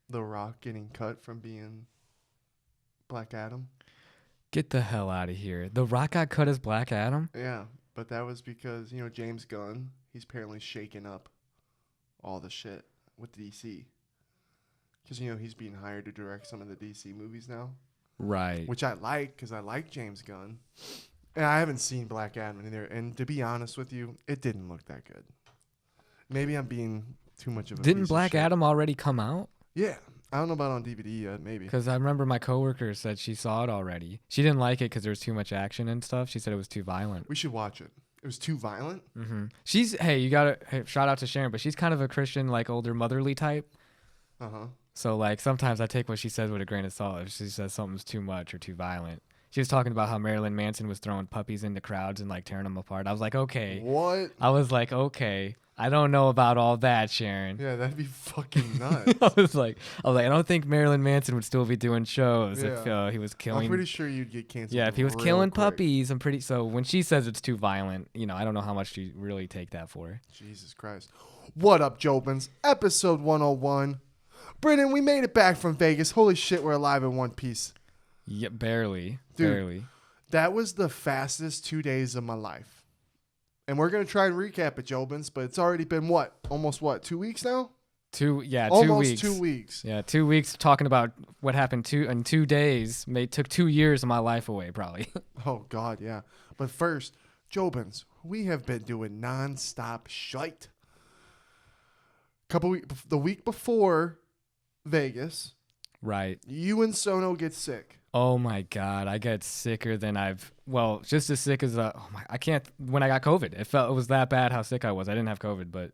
The Rock getting cut from being Black Adam. Get the hell out of here. The Rock got cut as Black Adam? Yeah, but that was because, James Gunn, he's apparently shaking up all the shit with DC. Because, he's being hired to direct some of the DC movies now. Right. Which I like, because I like James Gunn. And I haven't seen Black Adam either. And to be honest with you, it didn't look that good. Maybe I'm being too much of a Didn't piece Black of shit. Adam already come out? Yeah. I don't know about on DVD yet, maybe. Because I remember my coworker said she saw it already. She didn't like it because there was too much action and stuff. She said it was too violent. We should watch it. It was too violent? Hey, shout out to Sharon, but she's kind of a Christian, like older motherly type. Uh-huh. So like sometimes I take what she says with a grain of salt if she says something's too much or too violent. She was talking about how Marilyn Manson was throwing puppies into crowds and like tearing them apart. I was like, okay. What? I was like, okay. I don't know about all that, Sharon. Yeah, that'd be fucking nuts. I was like, I don't think Marilyn Manson would still be doing shows if he was killing. I'm pretty sure you'd get canceled. Yeah, if he was killing quick. puppies, so when she says it's too violent, I don't know how much you really take that for. Jesus Christ. What up, Jobins? Episode 101. Brenden, we made it back from Vegas. Holy shit, we're alive in one piece. Yeah, barely. Dude, barely. That was the fastest 2 days of my life. And we're going to try and recap it, Jobins, but it's already been almost 2 weeks now? 2 weeks. Almost 2 weeks. Yeah, 2 weeks talking about what happened in 2 days. Took 2 years of my life away, probably. Oh, God, yeah. But first, Jobins, we have been doing nonstop shite. The week before Vegas, right. you and Sono get sick. Oh my God, I get sicker than just as sick as when I got COVID. It was that bad how sick I was. I didn't have COVID, but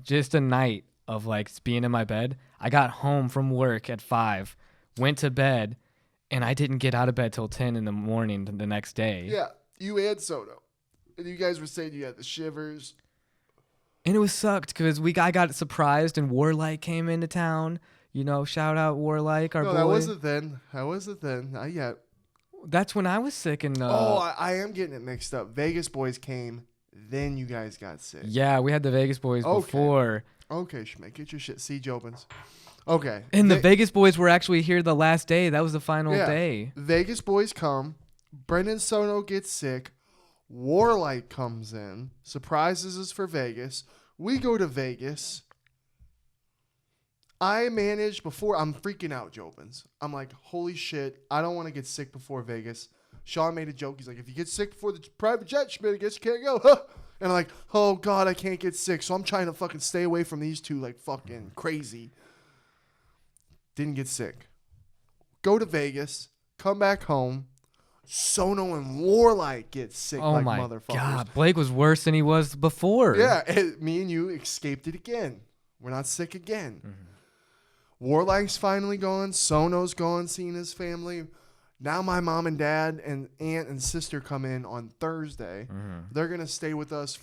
just a night of like being in my bed. I got home from work at 5, went to bed, and I didn't get out of bed till 10 in the morning the next day. Yeah, you and Sono. And you guys were saying you had the shivers. And it was sucked because I got surprised and Warlike came into town. Shout out Warlike, our boy. No, that wasn't then. Not yet. That's when I was sick. And I am getting it mixed up. Vegas boys came, then you guys got sick. Yeah, we had the Vegas boys before. Okay, Schmidt, get your shit. See, Jobins. Okay. And the Vegas boys were actually here the last day. That was the final day. Vegas boys come. Brenden Sono gets sick. Warlike comes in, surprises us for Vegas. We go to Vegas. I managed before. I'm freaking out, Jobins. I'm like, holy shit, I don't want to get sick before Vegas. Sean made a joke. He's like, if you get sick before the private jet, Schmidt, I guess you can't go. And I'm like, oh, God, I can't get sick. So I'm trying to fucking stay away from these two like fucking crazy. Didn't get sick. Go to Vegas. Come back home. Sono and Warlike get sick like motherfuckers. Oh, my God. Blake was worse than he was before. Yeah, and me and you escaped it again. We're not sick again. Mm-hmm. Warlike's finally gone. Sono's gone, seeing his family. Now my mom and dad and aunt and sister come in on Thursday. Mm-hmm. They're going to stay with us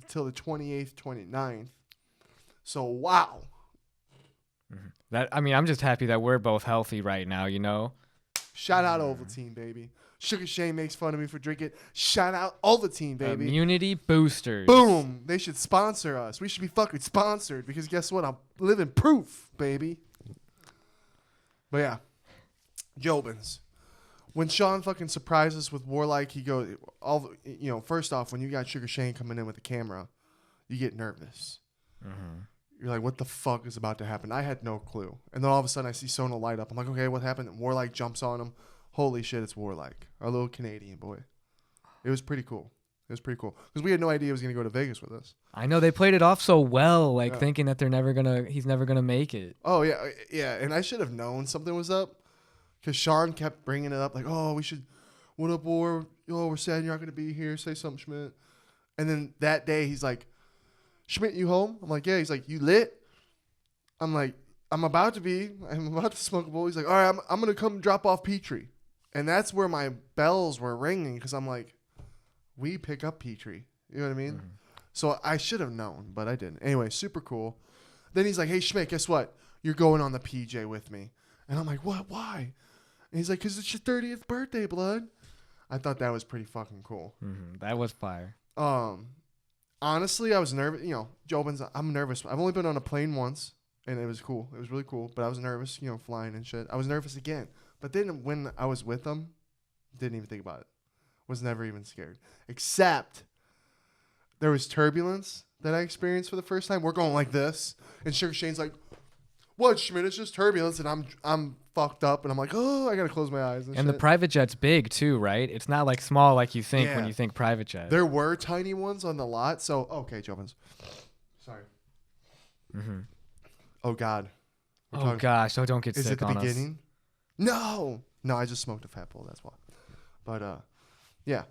till the 28th, 29th. So, wow. Mm-hmm. I'm just happy that we're both healthy right now, Shout out Ovaltine, baby. Sugar Shane makes fun of me for drinking. Shout out Ovaltine, baby. Immunity boosters. Boom. They should sponsor us. We should be fucking sponsored because guess what? I'm living proof, baby. But yeah. Jobins. When Sean fucking surprises us with Warlike, he goes, first off, when you got Sugar Shane coming in with the camera, you get nervous. Mm-hmm. You're like, what the fuck is about to happen? I had no clue. And then all of a sudden I see Sono light up. I'm like, okay, what happened? And Warlike jumps on him. Holy shit, it's Warlike. Our little Canadian boy. It was pretty cool. Because we had no idea he was going to go to Vegas with us. I know. They played it off so well, thinking that he's never going to make it. Oh, yeah. Yeah, and I should have known something was up. Because Sean kept bringing it up. Like, oh, we should, what up, War? Oh, we're sad you're not going to be here. Say something, Schmidt. And then that day, he's like, Schmidt, you home? I'm like, yeah. He's like, you lit? I'm like, I'm about to be. I'm about to smoke a bowl. He's like, all right, I'm going to come drop off Petrie. And that's where my bells were ringing because I'm like, we pick up Petrie. You know what I mean? Mm-hmm. So I should have known, but I didn't. Anyway, super cool. Then he's like, hey, Schmidt, guess what? You're going on the PJ with me. And I'm like, what? Why? And he's like, because it's your 30th birthday, blood. I thought that was pretty fucking cool. Mm-hmm. That was fire. Honestly, I was nervous. Jobins, I'm nervous. I've only been on a plane once. and it was cool. It was really cool, but I was nervous, flying and shit. I was nervous again. But then when I was with them, didn't even think about it. Was never even scared. Except there was turbulence that I experienced for the first time. We're going like this, and Sugar Shane's like, "What, Schmidt? It's just turbulence," and I'm fucked up, and I'm like, "Oh, I gotta close my eyes." And the private jet's big too, right? It's not like small like you think when you think private jet. There were tiny ones on the lot, so okay, Jobins. Sorry. Mm-hmm. Oh God. Oh gosh! Oh, don't get sick. Is it the beginning? Us. No, I just smoked a fat bowl. That's why. But yeah,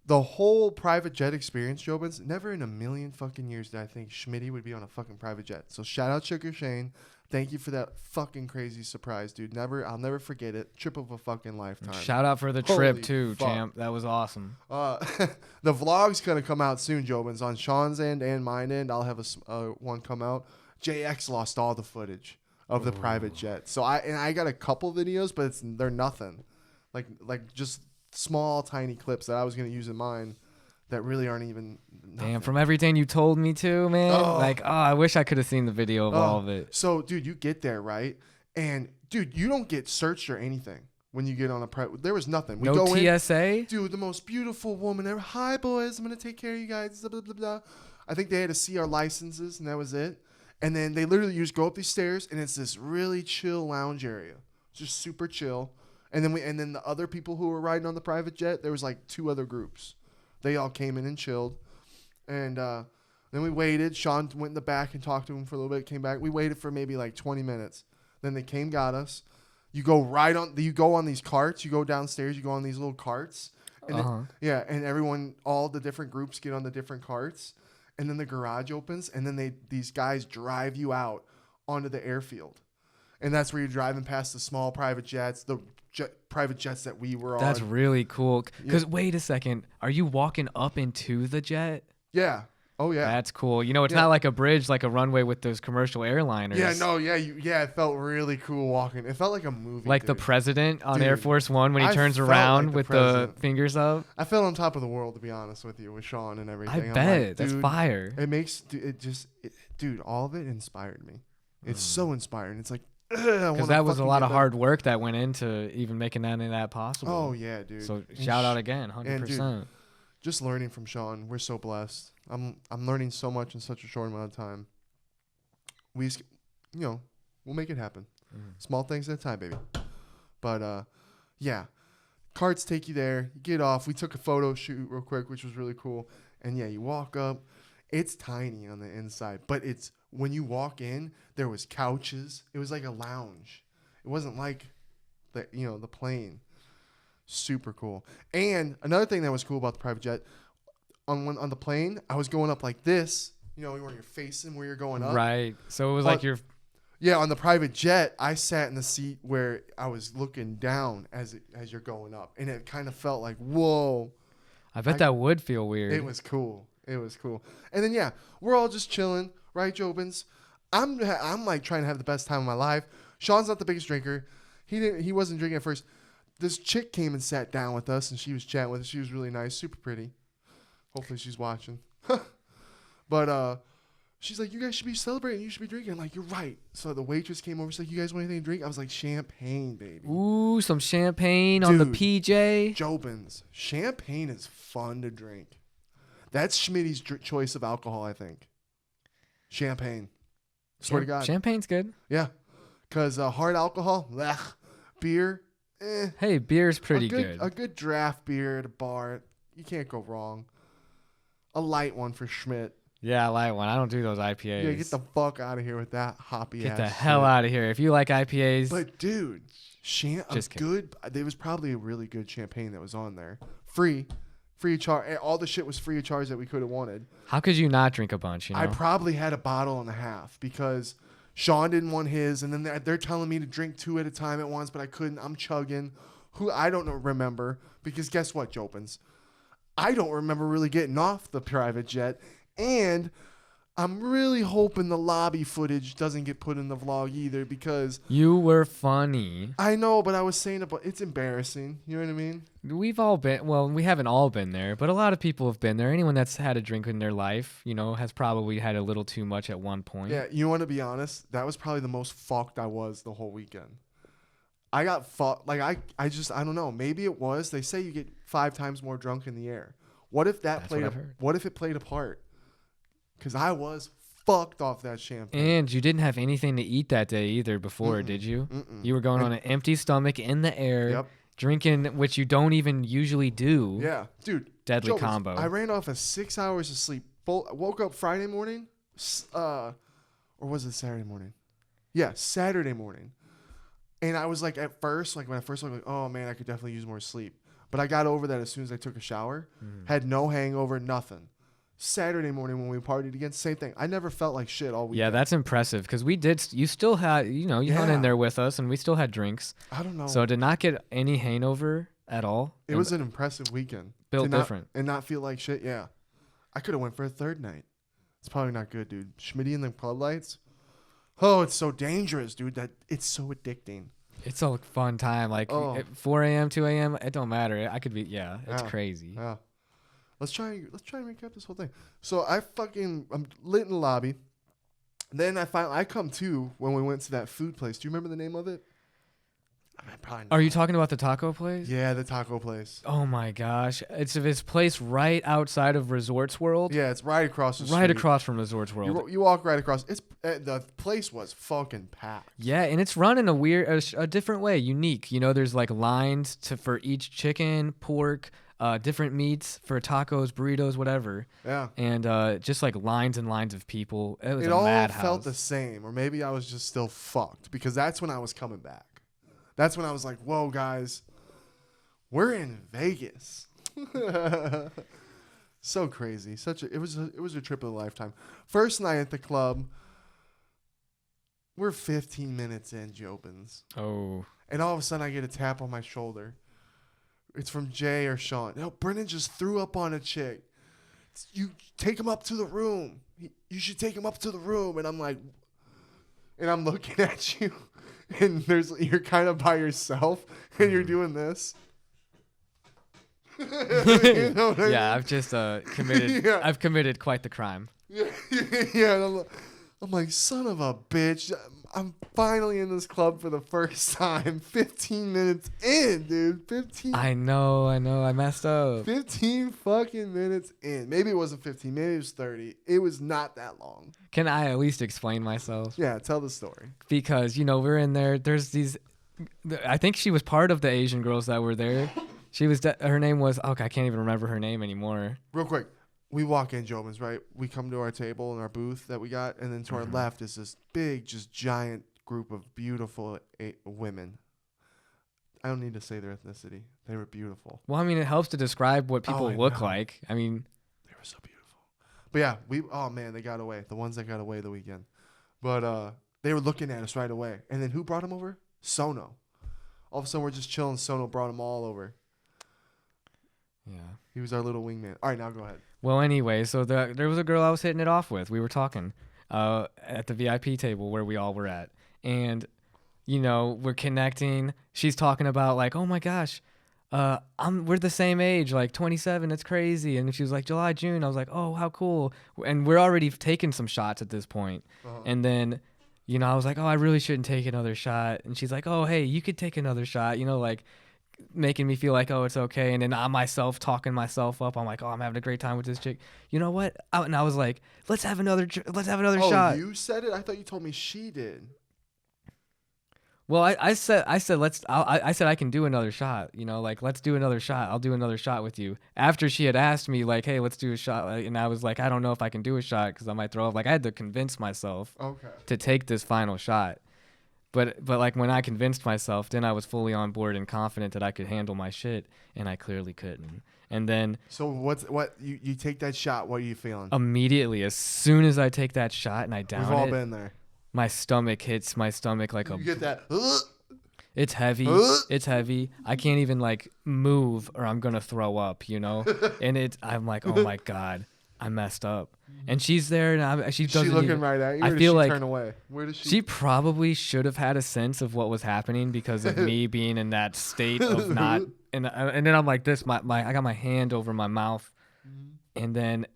the whole private jet experience, Jobins. Never in a million fucking years did I think Schmitty would be on a fucking private jet. So shout out Sugar Shane. Thank you for that fucking crazy surprise, dude. I'll never forget it. Trip of a fucking lifetime. Shout out for the trip too, champ. That was awesome. The vlog's gonna come out soon, Jobins. On Sean's end and mine end, I'll have one come out. JX lost all the footage of the private jet. So I got a couple videos, but they're nothing. Like just small tiny clips that I was gonna use in mine that really aren't even nothing. Damn, from everything you told me to, man. I wish I could have seen the video of all of it. So, dude, you get there, right? And dude, you don't get searched or anything when you get on a private. There was nothing. We no go TSA? In, dude, the most beautiful woman ever. Hi boys, I'm gonna take care of you guys. Blah, blah, blah, blah. I think they had to see our licenses and that was it. And then they literally just go up these stairs, and it's this really chill lounge area, just super chill. And then the other people who were riding on the private jet, there was like 2 other groups. They all came in and chilled, and then we waited. Sean went in the back and talked to him for a little bit. Came back. We waited for maybe like 20 minutes. Then they got us. You go on these carts. You go downstairs. You go on these little carts. And and everyone, all the different groups get on the different carts. And then the garage opens, and then these guys drive you out onto the airfield. And that's where you're driving past the small private jets, private jets that we were on. That's really cool. Because wait a second, are you walking up into the jet? Yeah. Oh, yeah. That's cool. It's not like a bridge, like a runway with those commercial airliners. Yeah, no, yeah. It felt really cool walking. It felt like a movie. Like the president on Air Force One when he turns around with the fingers up. I felt on top of the world, to be honest with you, with Sean and everything. I bet. That's fire. It makes, dude, all of it inspired me. It's so inspiring. It's like, because that was a lot of hard work that went into even making that possible. Oh, yeah, dude. So shout out again, 100%. Just learning from Sean. We're so blessed. I'm learning so much in such a short amount of time. We'll make it happen. Small things at a time, baby. But yeah, carts take you there. You get off. We took a photo shoot real quick, which was really cool. And yeah, you walk up. It's tiny on the inside, but when you walk in, there was couches. It was like a lounge. It wasn't like the plane. Super cool. And another thing that was cool about the private jet, on the plane, I was going up like this, where you're facing where you're going up. Right. So it was like you're... Yeah, on the private jet, I sat in the seat where I was looking down as you're going up. And it kind of felt like, whoa. I bet that would feel weird. It was cool. And then, yeah, we're all just chilling, right, Jobins? I'm like trying to have the best time of my life. Sean's not the biggest drinker. He wasn't drinking at first. This chick came and sat down with us, and she was chatting with us. She was really nice, super pretty. Hopefully she's watching. But she's like, you guys should be celebrating. You should be drinking. I'm like, you're right. So the waitress came over. She's like, you guys want anything to drink? I was like, champagne, baby. Ooh, some champagne on the PJ. Jobins. Champagne is fun to drink. That's Schmitty's choice of alcohol, I think. Champagne. Swear to God. Champagne's good. Yeah. Because hard alcohol, beer, Hey, beer's pretty good. A good draft beer at a bar, you can't go wrong. A light one for Schmidt. Yeah, a light one. I don't do those IPAs. Yeah, get the fuck out of here with that hoppy ass Get the hell out of here. If you like IPAs. But dude, there was probably a really good champagne that was on there. Free of charge. All the shit was free of charge that we could have wanted. How could you not drink a bunch, I probably had a bottle and a half because Sean didn't want his, and then they're telling me to drink 2 at a time at once, but I couldn't. I'm chugging. I don't remember, because guess what, Jobins? I don't remember really getting off the private jet, and I'm really hoping the lobby footage doesn't get put in the vlog either because You were funny. I know, but I was saying it's embarrassing. You know what I mean? We've all been, well, we haven't all been there, but a lot of people have been there. Anyone that's had a drink in their life, you know, has probably had a little too much at one point. Yeah, you want to be honest? That was probably the most fucked I was the whole weekend. I got fucked. Like, I don't know. Maybe it was. They say you get 5 times more drunk in the air. What if what if it played a part? Because I was fucked off that champagne. And you didn't have anything to eat that day either before, did you? You were going on an empty stomach in the air, drinking, which you don't even usually do. Yeah, dude. Deadly combo. I ran off of 6 hours of sleep. Woke up Friday morning, or was it Saturday morning? Yeah, Saturday morning. And I was like, at first, like when I first looked, like, oh man, I could definitely use more sleep. But I got over that as soon as I took a shower. Had no hangover, nothing. Saturday morning when we partied again, same thing. I never felt like shit all week. Yeah, that's impressive because we did. You still had, you know, you hung in there with us, and we still had drinks. I don't know. So to not get any hangover at all, it was an impressive weekend. Built different and not feel like shit. Yeah, I could have went for a third night. It's probably not good, dude. Schmitty and the club lights. Oh, it's so dangerous, dude. That it's so addicting. It's a fun time. Like at 4 a.m., 2 a.m. It don't matter. I could be. Yeah, it's crazy. Yeah. Let's try and recap this whole thing. So I'm lit in the lobby. Then I come to when we went to that food place. Do you remember the name of it? I mean, probably not. Are you talking about the taco place? Yeah, the taco place. Oh my gosh, it's this place right outside of Resorts World. Yeah, it's right across the street. Right across from Resorts World. You walk right across. It's the place was fucking packed. Yeah, and it's run in a different way, unique. You know, there's like lines for each chicken, pork. Different meats for tacos, burritos, whatever. Yeah. And just like lines and lines of people. It was it a all madhouse. Felt the same, or maybe I was just still fucked because that's when I was coming back. That's when I was like, "Whoa, guys, we're in Vegas." So crazy. It was a trip of a lifetime. First night at the club, we're 15 minutes in, Jobins. Oh. And all of a sudden, I get a tap on my shoulder. It's from Jay or Sean. No, Brenden just threw up on a chick. You take him up to the room. You should take him up to the room. And I'm like, and I'm looking at you, and you're kind of by yourself, and you're doing this. You know what I mean? I've just committed. Yeah. I've committed quite the crime. Yeah. And I'm like, son of a bitch. I'm finally in this club for the first time. 15 minutes in, dude. 15. I know. I messed up. 15 fucking minutes in. Maybe it wasn't 15. Maybe it was 30. It was not that long. Can I at least explain myself? Yeah, tell the story. Because, you know, we're in there. There's these. I think she was part of the Asian girls that were there. She was. Her name was. Okay, I can't even remember her name anymore. Real quick. We walk in, Jobins, right? We come to our table in our booth that we got, and then to our left is this big, just giant group of beautiful women. I don't need to say their ethnicity. They were beautiful. Well, I mean, it helps to describe what people look like. I mean, they were so beautiful. But yeah, they got away. The ones that got away the weekend. But they were looking at us right away. And then who brought them over? Sono. All of a sudden, we're just chilling. Sono brought them all over. Yeah. He was our little wingman. All right, now go ahead. Well, anyway, so there was a girl I was hitting it off with. We were talking at the VIP table where we all were at. And, you know, we're connecting. She's talking about, like, oh, my gosh, we're the same age, like 27. It's crazy. And she was like, July, June. I was like, oh, how cool. And we're already taking some shots at this point. And then, you know, I was like, oh, I really shouldn't take another shot. And she's like, oh, hey, you could take another shot, you know, like making me feel like, oh, it's okay. And then I myself talking myself up. I'm like, oh, I'm having a great time with this chick. You know what? And I was like, let's have another shot. Oh, you said it? I thought you told me she did. Well, I said I said I can do another shot. You know, like, let's do another shot. I'll do another shot with you. After she had asked me, like, hey, let's do a shot. And I was like, I don't know if I can do a shot because I might throw up. Like, I had to convince myself to take this final shot. But like, when I convinced myself, then I was fully on board and confident that I could handle my shit, and I clearly couldn't. And then, so what you take that shot? What are you feeling? Immediately, as soon as I take that shot and I down it, we've all been there. My stomach hits my stomach like you get that. It's heavy. It's heavy. I can't even like move or I'm gonna throw up. You know, and I'm like, oh my god. I messed up. And she's there, and she doesn't. She looking even, right at you. I Or does feel she like turn away. Where does she? she probably should have had a sense of what was happening because of me being in that state of not. And then I'm like this. I got my hand over my mouth, and then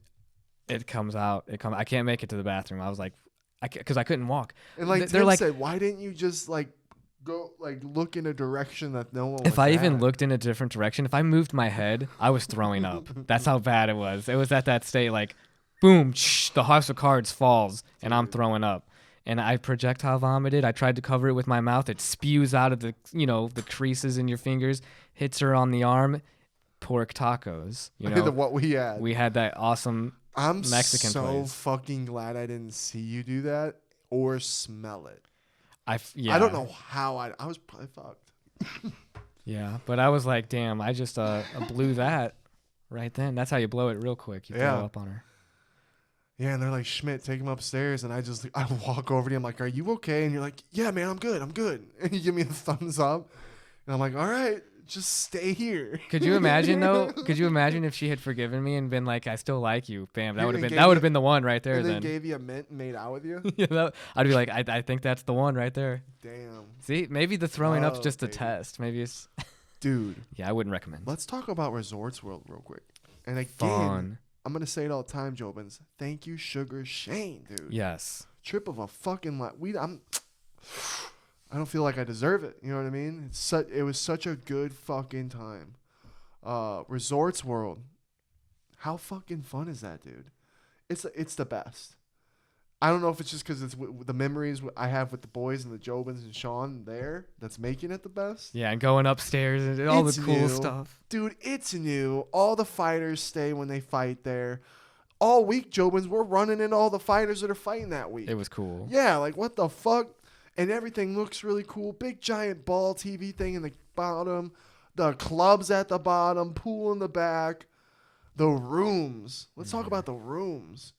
it comes out. I can't make it to the bathroom. I was like, because I couldn't walk. And like they're Tim like, said, why didn't you just like go like look in a direction that no one? if was I even at? looked in a different direction, if I moved my head, I was throwing up. That's how bad it was. It was at that state, like, boom, the house of cards falls, and I'm throwing up. And I projectile vomited. I tried to cover it with my mouth. It spews out of the creases in your fingers, hits her on the arm. Pork tacos. What we had. We had that awesome I'm Mexican so place. fucking glad I didn't see you do that or smell it. I don't know how I was probably fucked. Yeah, but I was like, damn, I just blew that right then. That's how you blow it real quick. You blow up on her. Yeah, and they're like, Schmidt, take him upstairs. And I walk over to you. I'm like, are you okay? And you're like, yeah, man, I'm good. And you give me the thumbs up. And I'm like, all right, just stay here. Could you imagine though? Could you imagine if she had forgiven me and been like, I still like you? Bam, that would have been the one right there. And then then gave you a mint and made out with you. Yeah, I'd be like, I think that's the one right there. Damn. See, maybe the throwing up's just a test. Maybe it's. Dude. Yeah, I wouldn't recommend. Let's talk about Resorts World real quick. And again, Fun. I'm gonna say it all the time, Jobins. Thank you, Sugar Shane, dude. Yes. Trip of a fucking lot. I don't feel like I deserve it. You know what I mean? It was such a good fucking time. Resorts World. How fucking fun is that, dude? It's the best. I don't know if it's just because it's the memories I have with the boys and the Jobins and Sean there that's making it the best. Yeah, and going upstairs and all the cool stuff. Dude, it's new. All the fighters stay when they fight there. All week, Jobins, we're running into all the fighters that are fighting that week. It was cool. Yeah, like what the fuck? And everything looks really cool. Big giant ball TV thing in the bottom. The clubs at the bottom. Pool in the back. The rooms. Let's talk about the rooms.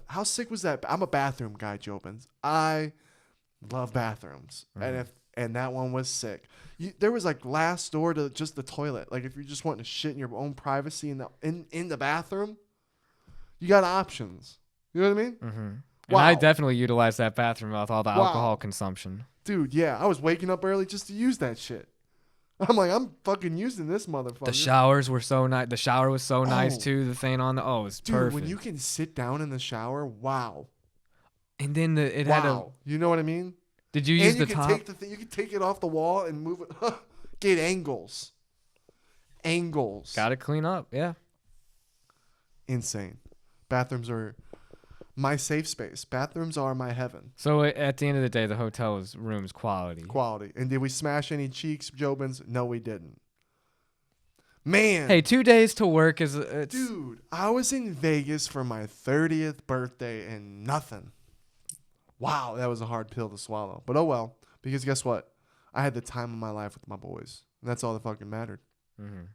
How sick was that? I'm a bathroom guy, Jobins. I love bathrooms. And that one was sick. There was like glass door to just the toilet. Like if you're just wanting to shit in your own privacy in the bathroom, you got options. You know what I mean? Mm-hmm. Wow. And I definitely utilized that bathroom with all the alcohol consumption. Dude, yeah. I was waking up early just to use that shit. I'm like, I'm fucking using this motherfucker. The showers were so nice. The shower was so nice too. The thing on it was perfect. Dude, when you can sit down in the shower, wow. And then it had a. You know what I mean? Did you use the top? You can take it off the wall and move it. Get angles. Got to clean up. Yeah. Insane. Bathrooms are my safe space. Bathrooms are my heaven. So at the end of the day, the hotel's rooms quality. And did we smash any cheeks, Jobins? No, we didn't. Man. Hey, 2 days to work is. Dude, I was in Vegas for my 30th birthday and nothing. Wow, that was a hard pill to swallow. But oh well, because guess what? I had the time of my life with my boys. And that's all that fucking mattered. Mm-hmm.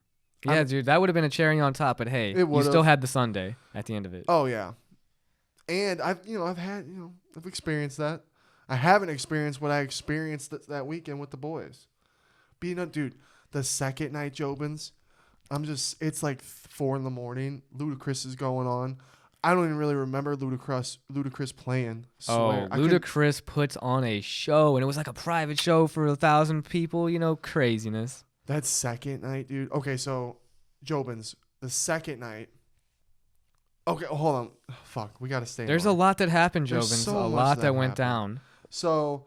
Yeah, dude, that would have been a cherry on top. But hey, you still had the Sunday at the end of it. Oh yeah. And I've experienced that. I haven't experienced what I experienced that weekend with the boys. Dude, the second night, Jobins, it's like 4 a.m. Ludacris is going on. I don't even really remember Ludacris playing. Ludacris puts on a show, and it was like a private show for 1,000 people, craziness. That second night, dude. Okay, so, Jobins, the second night. Okay, hold on. Fuck, we got to stay. There's a lot that happened, Jobins. So a lot that went down. So,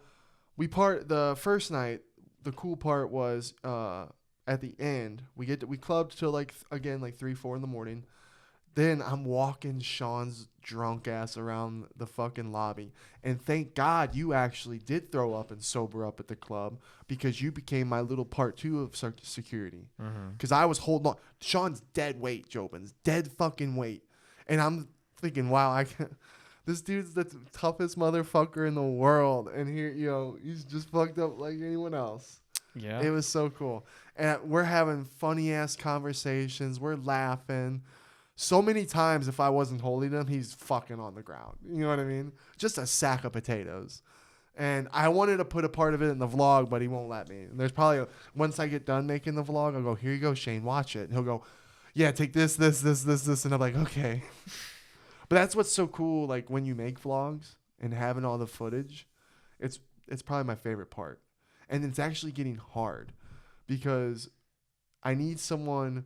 the first night, the cool part was at the end, we clubbed till like 3, 4 in the morning. Then I'm walking Sean's drunk ass around the fucking lobby. And thank God you actually did throw up and sober up at the club because you became my little part 2 of security. Because I was holding on. Sean's dead weight, Jobins. Dead fucking weight. And I'm thinking, wow, this dude's the toughest motherfucker in the world. And here, he's just fucked up like anyone else. Yeah. It was so cool. And we're having funny ass conversations. We're laughing. So many times, if I wasn't holding him, he's fucking on the ground. You know what I mean? Just a sack of potatoes. And I wanted to put a part of it in the vlog, but he won't let me. And there's probably, once I get done making the vlog, I'll go, here you go, Shane, watch it. And he'll go, yeah, take this. And I'm like, okay. But that's what's so cool. Like when you make vlogs and having all the footage, it's probably my favorite part. And it's actually getting hard because I need someone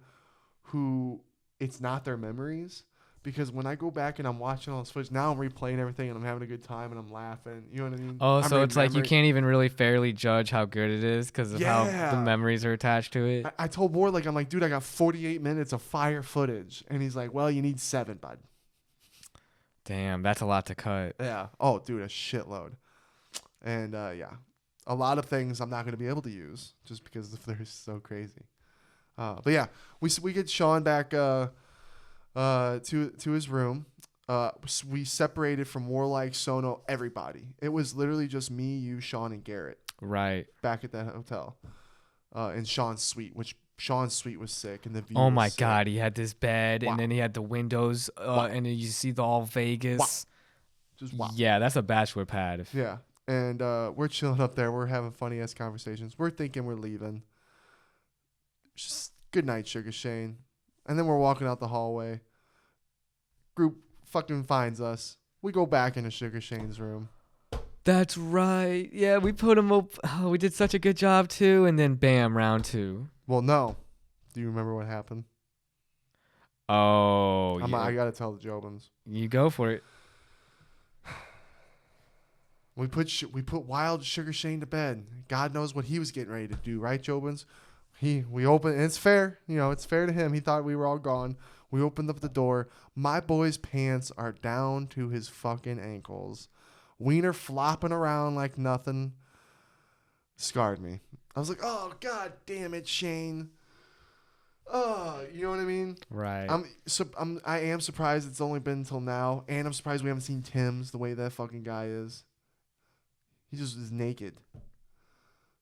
who it's not their memories. Because when I go back and I'm watching all this footage, now I'm replaying everything and I'm having a good time and I'm laughing. You know what I mean? Oh, I'm so it's like you remembering- can't even really fairly judge how good it is because of how Yeah. the memories are attached to it. I told Ward, like, I'm like, dude, I got 48 minutes of fire footage. And he's like, well, you need 7, bud. Damn, that's a lot to cut. Yeah. Oh, dude, a shitload. And, yeah. A lot of things I'm not going to be able to use just because they're so crazy. But, yeah, we get Sean back to his room. We separated from Warlike, Sono, everybody. It was literally just me, you, Sean, and Garrett Right. back at that hotel. In Sean's suite, which Sean's suite was sick. And the view Oh was my sick. God, he had this bed Wow. and then he had the windows and then you see the all Vegas. Just wow. Yeah, that's a bachelor pad. Yeah. And we're chilling up there. We're having funny ass conversations. We're thinking we're leaving. Just good night, Sugar Shane. And then we're walking out the hallway. Group fucking finds us. We go back into Sugar Shane's room. That's right. Yeah, we put him up. Oh, we did such a good job too. And then bam, round 2. Well, no. Do you remember what happened? Oh, I gotta tell the Jobins. you go for it. We put Wild Sugar Shane to bed. God knows what he was getting ready to do, right, Jobins? We opened, and it's fair. You know, it's fair to him. He thought we were all gone. We opened up the door. My boy's pants are down to his fucking ankles. Wiener flopping around like nothing. Scarred me. I was like, oh, God damn it, Shane. Oh, you know what I mean? Right. I am surprised it's only been until now, and I'm surprised we haven't seen Tim's the way that fucking guy is. He just is naked.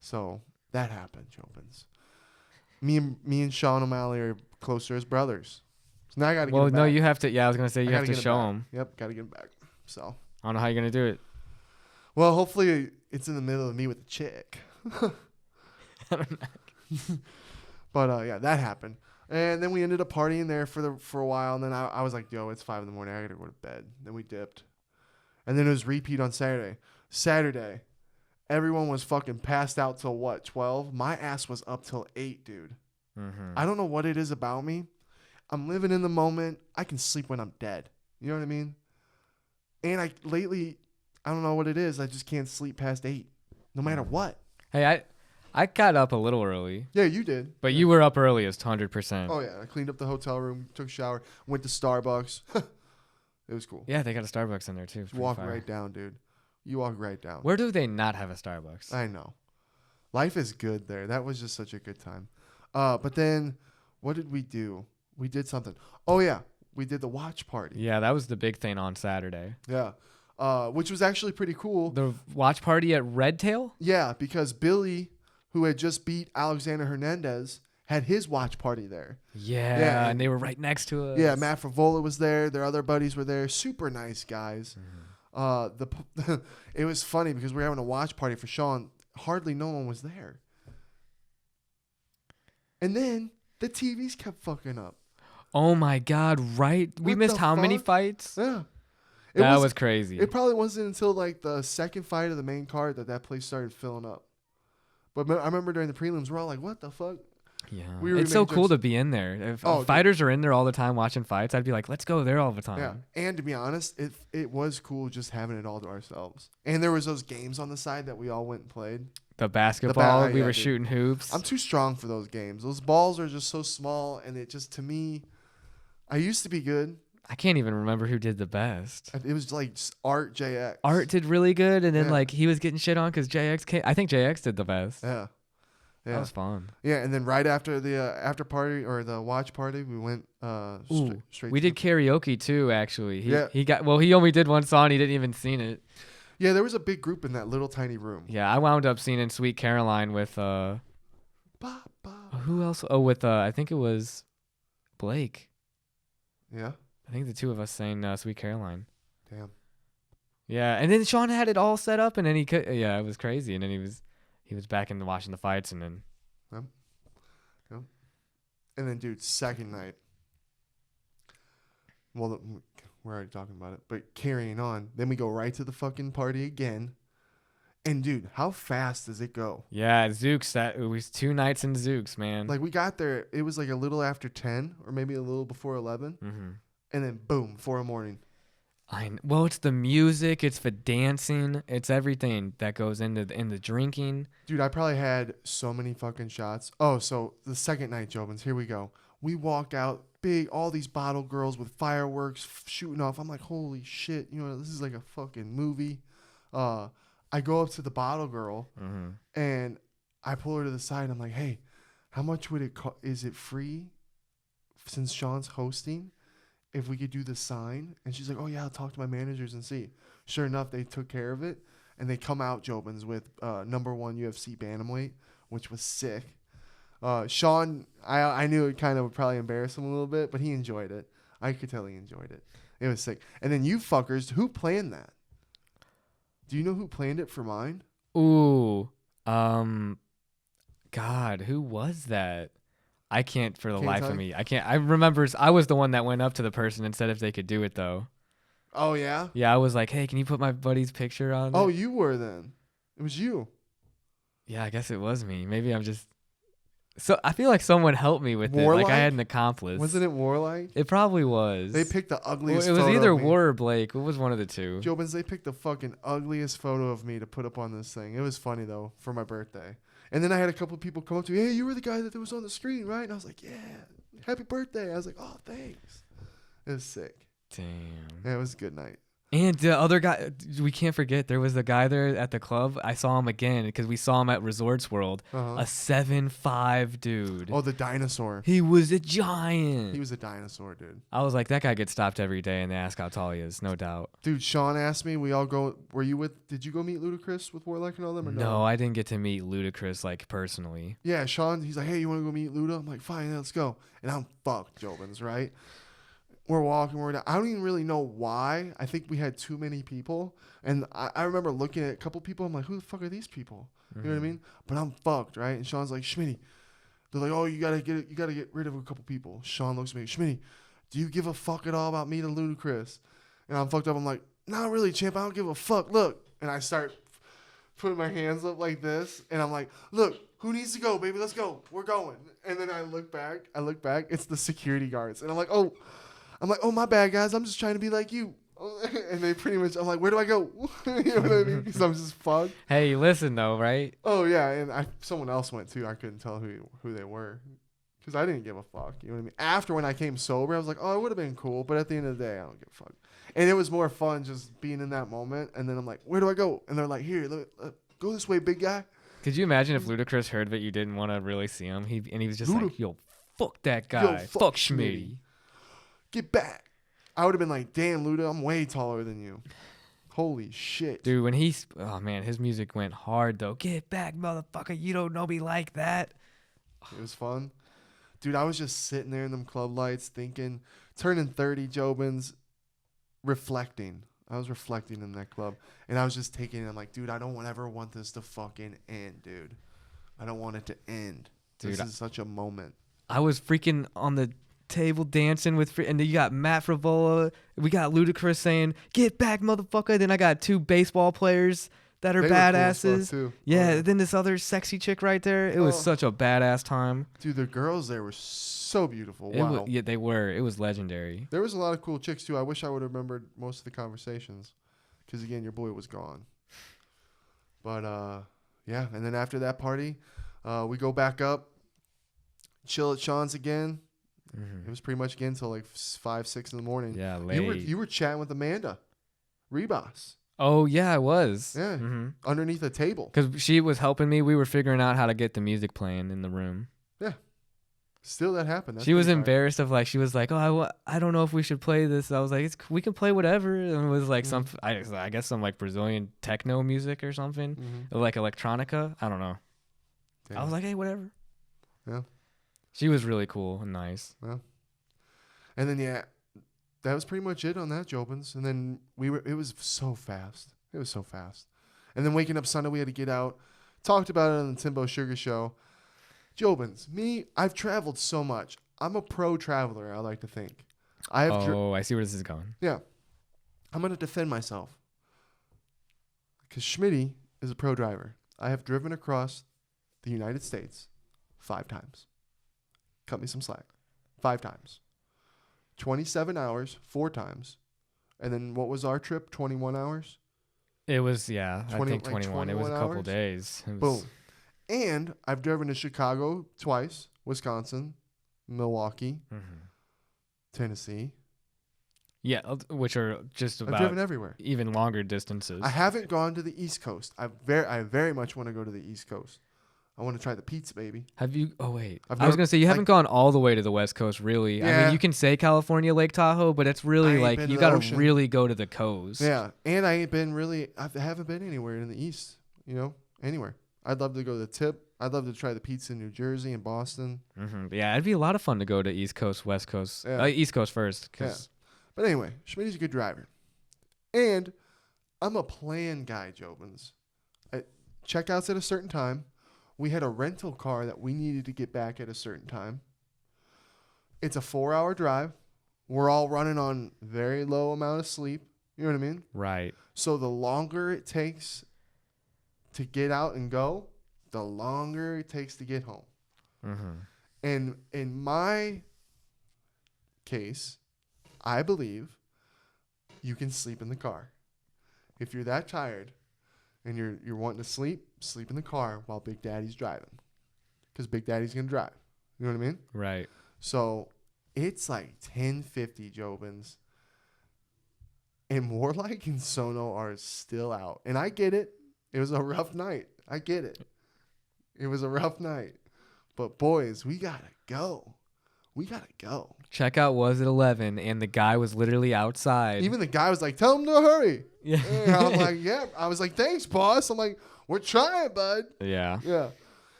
So that happened, Jobins. Me and Sean O'Malley are closer as brothers. So now I gotta get him back. No, you have to. Yeah, I was gonna say you have to show him. Yep, gotta get him back. So I don't know how you're gonna do it. well, hopefully it's in the middle of me with a chick. But yeah, that happened. And then we ended up partying there for a while. And then I was like, yo, it's 5 a.m. I gotta go to bed. Then we dipped. And then it was repeat on Saturday. Saturday, everyone was fucking passed out till what, 12? My ass was up till 8, dude. Mm-hmm. I don't know what it is about me. I'm living in the moment. I can sleep when I'm dead. You know what I mean? And lately, I don't know what it is. I just can't sleep past 8, no matter what. Hey, I got up a little early. Yeah, you did. But you were up early as 100%. Oh, yeah. I cleaned up the hotel room, took a shower, went to Starbucks. It was cool. Yeah, they got a Starbucks in there too. Just walk right down, dude. You walk right down. Where do they not have a Starbucks? I know. Life is good there. That was just such a good time. But then, what did we do? We did something. Oh, yeah. We did the watch party. Yeah, that was the big thing on Saturday. Yeah. Which was actually pretty cool. The watch party at Red Tail? Yeah, because Billy, who had just beat Alexander Hernandez, had his watch party there. Yeah, and they were right next to us. Yeah, Matt Frivola was there. Their other buddies were there. Super nice guys. Mm-hmm. It was funny because we were having a watch party for Sean. Hardly no one was there. And then the TVs kept fucking up. Oh my God, right? We What missed the how many fuck? fights? Yeah. That was crazy. It probably wasn't until like the second fight of the main card that place started filling up. But I remember during the prelims, we're all like, what the fuck? Yeah. We were It's so making cool jokes. to be in there. If Oh, dude. fighters are in there all the time watching fights, I'd be like, let's go there all the time. Yeah. And to be honest, it was cool just having it all to ourselves. And there was those games on the side that we all went and played. The basketball, we yeah, were dude. shooting hoops. I'm too strong for those games. Those balls are just so small, and it just, to me, I used to be good. I can't even remember who did the best. It was like Art JX. Art did really good, and then Yeah. like he was getting shit on because JX came. I think JX did the best. Yeah. That Yeah. was fun. Yeah, and then right after the after party or the watch party, we went straight We to did karaoke too, actually. Yeah. He only did one song. He didn't even seen it. Yeah, there was a big group in that little tiny room. Yeah, I wound up singing Sweet Caroline with Ba, ba. who else? Oh, with I think it was Blake. Yeah. I think the two of us sang Sweet Caroline. Damn. Yeah, and then Sean had it all set up, and then he could. Yeah, it was crazy, and then he was back into watching the fights, and then And then, dude, second night. Well, we're already talking about it. But carrying on, then we go right to the fucking party again. And dude, how fast does it go? Yeah, Zooks. It was 2 nights in Zooks, man. Like we got there, it was like a little after 10 or maybe a little before 11. Mm-hmm. And then boom, 4 in the morning. Well, it's the music, it's the dancing, it's everything that goes into the drinking. Dude, I probably had so many fucking shots. Oh, so the second night, Jobins, here we go. We walk out, big, all these bottle girls with fireworks shooting off. I'm like, holy shit, this is like a fucking movie. I go up to the bottle girl, and I pull her to the side. I'm like, hey, how much would it cost? Is it free since Sean's hosting? If we could do the sign? And she's like, oh, yeah, I'll talk to my managers and see. Sure enough, they took care of it. And they come out, Jobins, with #1 UFC bantamweight, which was sick. Sean, I knew it kind of would probably embarrass him a little bit, but he enjoyed it. I could tell he enjoyed it. It was sick. And then you fuckers, who planned that? Do you know who planned it for mine? Ooh. God, who was that? I can't for the life of me. I can't. I remember I was the one that went up to the person and said if they could do it, though. Oh, yeah? Yeah, I was like, hey, can you put my buddy's picture on Oh, it? you were then. It was you. Yeah, I guess it was me. Maybe I'm just... So I feel like someone helped me with Warlike? it. Like I had an accomplice. Wasn't it Warlike? It probably was. They picked the ugliest It was photo either of me. War or Blake. It was one of the two. Jobins, they picked the fucking ugliest photo of me to put up on this thing. It was funny, though, for my birthday. And then I had a couple of people come up to me, hey, you were the guy that was on the screen, right? And I was like, yeah, happy birthday. I was like, oh, thanks. It was sick. Damn. Yeah, it was a good night. And the other guy, we can't forget, there was the guy there at the club. I saw him again because we saw him at Resorts World. Uh-huh. A 7'5" dude. Oh, the dinosaur. He was a giant. He was a dinosaur, dude. I was like, that guy gets stopped every day and they ask how tall he is, no doubt. Dude, Sean asked me, did you go meet Ludacris with Warlock and all them or no? No, I didn't get to meet Ludacris, like, personally. Yeah, Sean, he's like, hey, you want to go meet Luda? I'm like, fine, let's go. And I'm fucked, Jobins, right? We're walking, we're down. I don't even really know why. I think we had too many people. And I remember looking at a couple people. I'm like, who the fuck are these people? You know what I mean? But I'm fucked, right? And Sean's like, Schmitty. They're like, oh, you gotta get rid of a couple people. Sean looks at me, Schmitty, do you give a fuck at all about me to Ludacris? And I'm fucked up. I'm like, not really, champ. I don't give a fuck. Look. And I start putting my hands up like this. And I'm like, look, who needs to go, baby? Let's go. We're going. And then I look back. It's the security guards. And I'm like, oh, my bad, guys. I'm just trying to be like you. And they pretty much, I'm like, where do I go? You know what I mean? Because I'm just fucked. Hey, listen, though, right? Oh, yeah. And someone else went, too. I couldn't tell who they were. Because I didn't give a fuck. You know what I mean? After when I came sober, I was like, oh, it would have been cool. But at the end of the day, I don't give a fuck. And it was more fun just being in that moment. And then I'm like, where do I go? And they're like, here, go this way, big guy. Could you imagine if Ludacris heard that you didn't want to really see him? He was just like, yo, fuck that guy. Yo, fuck Schmitty. Get back. I would have been like, damn, Luda, I'm way taller than you. Holy shit. Dude, when his music went hard, though. Get back, motherfucker. You don't know me like that. It was fun. Dude, I was just sitting there in them club lights thinking, turning 30, Jobins, reflecting. I was reflecting in that club. And I was just taking it. I'm like, dude, I don't ever want this to fucking end, dude. I don't want it to end. Dude, this is such a moment. I was freaking on the table dancing with and then you got Matt Frivola. We got Ludacris saying, get back, motherfucker. Then I got 2 baseball players that are badasses. Cool yeah, then this other sexy chick right there. It was such a badass time. Dude, the girls there were so beautiful. Wow. Yeah, they were. It was legendary. There was a lot of cool chicks, too. I wish I would have remembered most of the conversations. Because, again, your boy was gone. But, yeah. And then after that party, we go back up, chill at Sean's again. It was pretty much again until like 5, 6 in the morning. Yeah, late. You were chatting with Amanda Rebus. Oh, yeah, I was. Yeah, underneath a table. Because she was helping me. We were figuring out how to get the music playing in the room. Yeah. Still that happened. She was embarrassed of like, she was like, oh, I don't know if we should play this. I was like, we can play whatever. And it was like I guess some like Brazilian techno music or something. Like electronica. I don't know. Damn. I was like, hey, whatever. Yeah. She was really cool and nice. Yeah. And then, yeah, that was pretty much it on that, Jobins. And then it was so fast. It was so fast. And then waking up Sunday, we had to get out. Talked about it on the Timbo Sugar Show. Jobins, I've traveled so much. I'm a pro traveler, I like to think. I see where this is going. Yeah. I'm going to defend myself. Because Schmitty is a pro driver. I have driven across the United States 5 times. Cut me some slack. 5 times. 27 hours, 4 times. And then what was our trip? 21 hours? It was, I think 21. It was a couple hours? days. Boom. And I've driven to Chicago twice, Wisconsin, Milwaukee, Tennessee. Yeah, which are just I've about driven everywhere. even longer distances. I haven't gone to the East Coast. I very much want to go to the East Coast. I want to try the pizza, baby. Have you? Oh wait, I've I was never- gonna say you haven't gone all the way to the West Coast, really. I Yeah. mean, you can say California, Lake Tahoe, but it's I really ain't like been you to the gotta ocean. really go to the coast. Yeah, and I haven't been anywhere in the East, anywhere. I'd love to go to the tip. I'd love to try the pizza in New Jersey and Boston. Yeah, it'd be a lot of fun to go to East Coast, West Coast, Yeah. East Coast first. Cause But anyway, Schmitty's a good driver. And I'm a plan guy, Jobins. Checkouts at a certain time. We had a rental car that we needed to get back at a certain time. It's a 4-hour drive. We're all running on very low amount of sleep. You know what I mean? Right. So the longer it takes to get out and go, the longer it takes to get home. And in my case, I believe you can sleep in the car. If you're that tired and you're wanting to sleep in the car while Big Daddy's driving. Because Big Daddy's going to drive. You know what I mean? Right. So it's like 10:50 Jobins. And Warlike and Sono are still out. And I get it. It was a rough night. I get it. It was a rough night. But boys, we got to go. We got to go. Checkout was at 11, and the guy was literally outside. Even the guy was like, tell him to hurry. Yeah. And I'm like, yeah. I was like, thanks, boss. I'm like, we're trying, bud. Yeah. Yeah.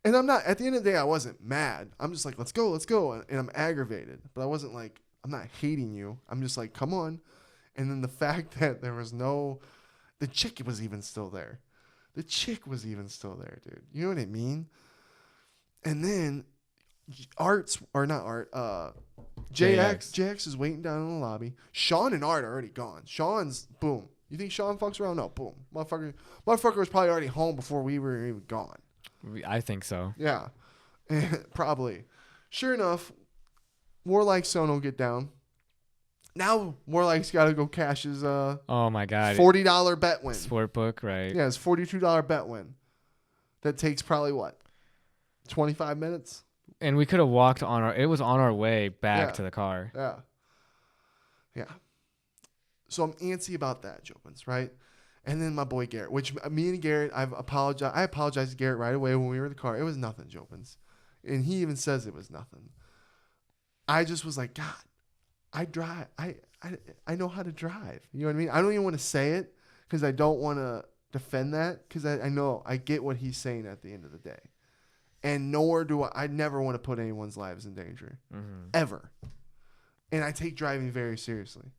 And I'm not, at the end of the day, I wasn't mad. I'm just like, let's go. And I'm aggravated. But I wasn't like, I'm not hating you. I'm just like, come on. And then the fact that there was the chick was even still there. The chick was even still there, dude. You know what I mean? And then JX is waiting down in the lobby. Sean and Art are already gone. Sean's, boom. You think Sean fucks around? No, boom. Motherfucker was probably already home before we were even gone. I think so. Yeah. Probably. Sure enough, Warlike Sono get down. Now Warlike's got to go cash his Oh my God. $40 bet win. Sport book, right? Yeah, his $42 bet win. That takes probably what? 25 minutes? And we could have walked it was on our way back to the car. Yeah. Yeah. So I'm antsy about that, Jobins, right? And then my boy Garrett, which me and Garrett, I apologized to Garrett right away when we were in the car. It was nothing, Jobins. And he even says it was nothing. I just was like, God, I drive. I know how to drive. You know what I mean? I don't even want to say it because I don't want to defend that because I know I get what he's saying at the end of the day. And nor do I never want to put anyone's lives in danger. Ever. And I take driving very seriously.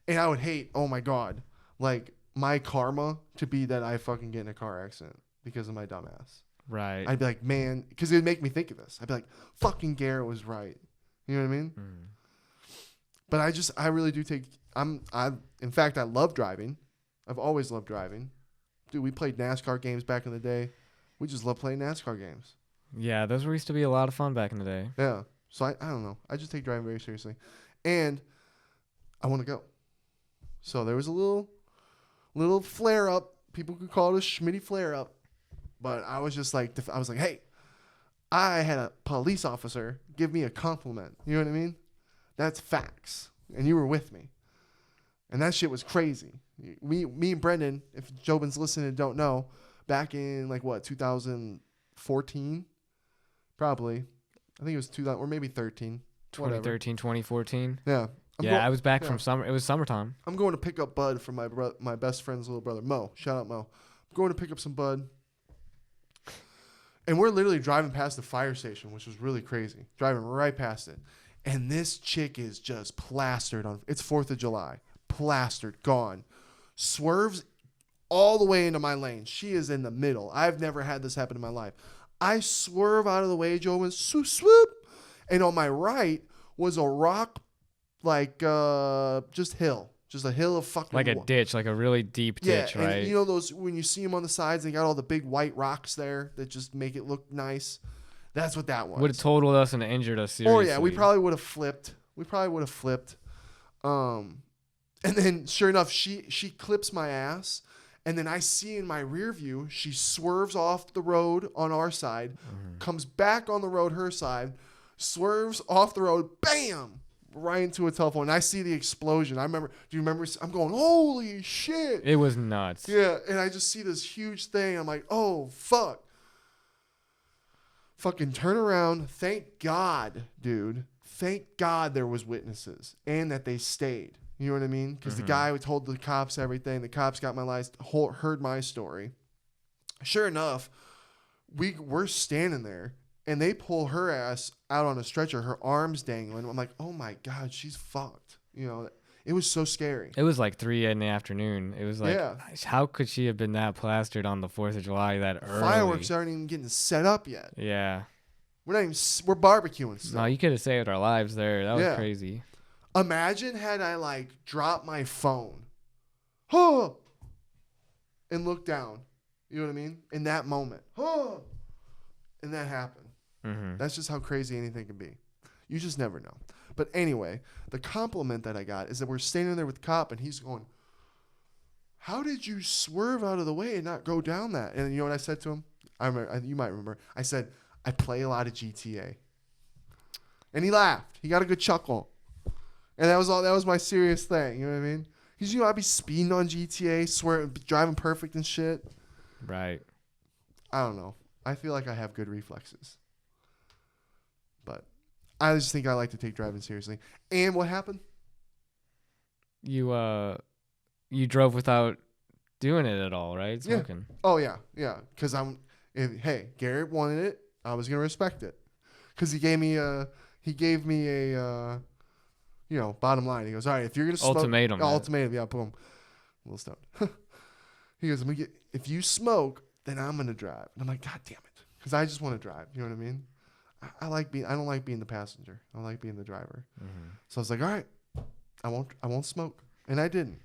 And I would hate, oh my God, like my karma to be that I fucking get in a car accident because of my dumbass. Right. I'd be like, man, because it would make me think of this. I'd be like, fucking Garrett was right. You know what I mean? But I really do take, in fact, I love driving. I've always loved driving. Dude, we played NASCAR games back in the day. We just love playing NASCAR games. Yeah, those used to be a lot of fun back in the day. Yeah. So I don't know. I just take driving very seriously. And I want to go. So there was a little flare up. People could call it a Schmitty flare up. But I was just like, hey, I had a police officer give me a compliment. You know what I mean? That's facts. And you were with me. And that shit was crazy. Me and Brenden, if Jobin's listening and don't know, back in 2014? Probably. I think it was 2000 or maybe 13. 2013, 2014. Yeah. I was back from summer. It was summertime. I'm going to pick up Bud from my best friend's little brother, Mo. Shout out, Mo. I'm going to pick up some Bud. And we're literally driving past the fire station, which was really crazy. Driving right past it. And this chick is just plastered on. It's 4th of July. Plastered. Gone. Swerves all the way into my lane. She is in the middle. I've never had this happen in my life. I swerve out of the way, Joe, and swoop, swoop. And on my right was a rock, just hill. Just a hill of fucking Like a ditch, like a really deep ditch, and right? you know those when you see them on the sides, they got all the big white rocks there that just make it look nice. That's what that was. Would have totaled us and injured us seriously. Or yeah, we probably would have flipped. And then sure enough, she clips my ass, and then I see in my rear view she swerves off the road on our side, comes back on the road her side, swerves off the road, bam, right into a telephone. And I see the explosion. Do you remember? I'm going, holy shit! It was nuts. Yeah, and I just see this huge thing. I'm like, oh fuck! Fucking turn around. Thank God, dude. Thank God there was witnesses and that they stayed. You know what I mean? Because the guy told the cops everything. The cops got my license, heard my story. Sure enough, we're standing there, and they pull her ass out on a stretcher, her arms dangling. I'm like, oh my God, she's fucked. You know, it was so scary. It was like 3 in the afternoon. It was like, how could she have been that plastered on the 4th of July that early? Fireworks aren't even getting set up yet. Yeah. We're barbecuing still. No, you could have saved our lives there. That was crazy. Imagine had I like dropped my phone, and looked down. You know what I mean? In that moment, and that happened. That's just how crazy anything can be. You just never know. But anyway, the compliment that I got is that we're standing there with the cop, and he's going, "How did you swerve out of the way and not go down that?" And you know what I said to him? I remember. You might remember. I said, "I play a lot of GTA," and he laughed. He got a good chuckle. And that was all. That was my serious thing. You know what I mean? Because I'd be speeding on GTA, driving perfect and shit. Right. I don't know. I feel like I have good reflexes, but I just think I like to take driving seriously. And what happened? You drove without doing it at all, right? Smoking. Yeah. Oh yeah, yeah. Because hey, Garrett wanted it. I was gonna respect it. Because he gave me a. Bottom line. He goes, all right, if you're going to smoke. Ultimatum. Ultimatum, yeah, boom. A little stoned. He goes, if you smoke, then I'm going to drive. And I'm like, God damn it. Because I just want to drive. You know what I mean? I don't like being the passenger. I like being the driver. So I was like, all right, I won't smoke. And I didn't.